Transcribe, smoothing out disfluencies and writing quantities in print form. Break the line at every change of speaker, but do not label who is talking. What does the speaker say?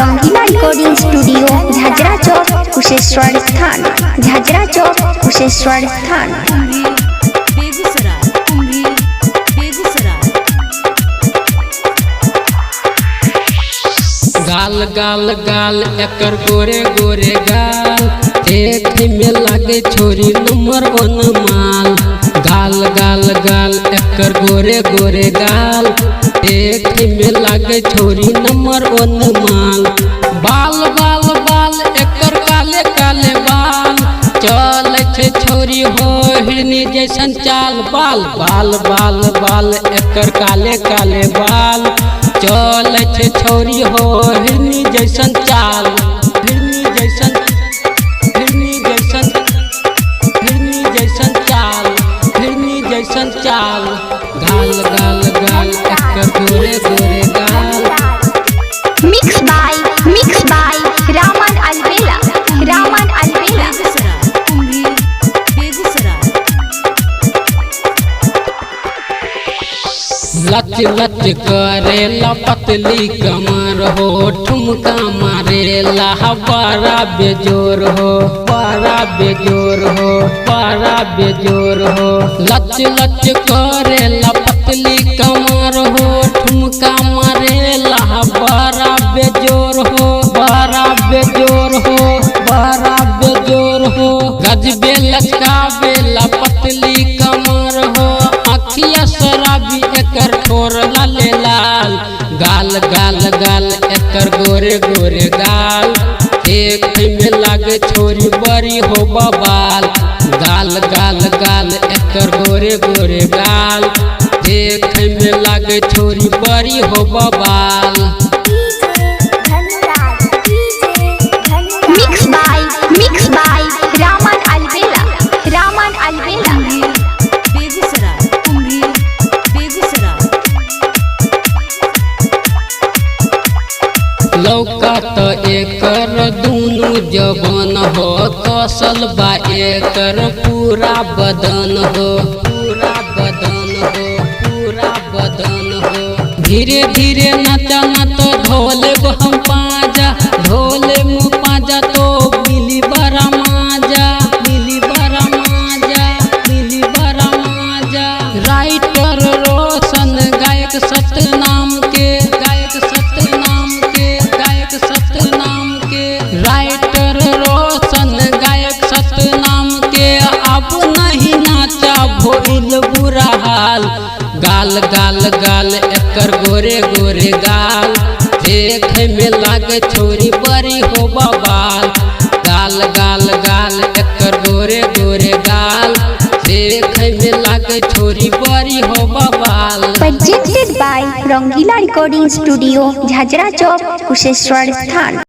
रंगीला recording studio Jhajhra Chowk Kusheshwar स्थान झाझरा चौक कुशेश्वर स्थान।
गाल गाल गाल एकर गोरे गोरे गाल एक में लागे छोरी नंबर 1 माल। गाल गाल गाल एकर गोरे गोरे गाल एक में लागे छोरी नंबर 1 माल। बाल बाल बाल एकर काले काले बाल चल छे छोरी हो हिरनी जैसन चाल। बाल बाल बाल बाल एकर काले काले बाल चल छे छोरी हो हिरनी जैसन चाल। हिरनी जैसन हिरनी जैसन हिरनी जैसन चाल हिरनी जैसन चाल। गाल गाल गाल एकर गोरे गोरे गाल।
मिक्स बाय रामन अलबेला रामन अलबेला।
लच लच करेला पतली कमर हो ठुमका मारेला बड़ा बेजोर हो बड़ा बेजोर हो बड़ा बेजोर हो। लच लच करेला पतली कमर हो ठुमका मारेला बड़ा बेजोर हो बड़ा बेजोर हो बड़ा बेजोर हो। गजबे लचकावेला पतली कमर हो अखिया शराबी एकर ठोर लाले लाल। गाल गाल गाल एकर गोरे गोरे गाल एक में लागे छोरी बड़ी हो बबाल। गाल गाल गाल एकर गोरे गोरे गाल एक में लागे छोरी बड़ी हो बबाल।
मिक्स बाय रामन अलबेला रामन अलबेला।
लौकत एकर दूनु जवन हो कसल बा एकर पूरा बदन हो पूरा बदन हो पूरा बदन हो। धीरे धीरे नचा तो ढोले हम पाजा ढोले मुँह पाजा तो मिली बड़ा माजा मिली बड़ा माजा मिली बड़ा माजा। राइटर रोशन गायक सतनाम के गायक सतनाम के गायक सतनाम के राइटर रोशन गायक सतनाम के अब नहीं नाचा भोइल बुरा हाल। गाल गाल गाल एकर गोरे गोरे गाल देख में लागे छोरी बड़ी हो बबाल। गाल गाल गाल एकर गोरे गोरे गाल देख में लागे छोरी बड़ी हो बबाल।
Presented by Rangeela recording studio Jhajhra Chowk Kusheshwar स्थान।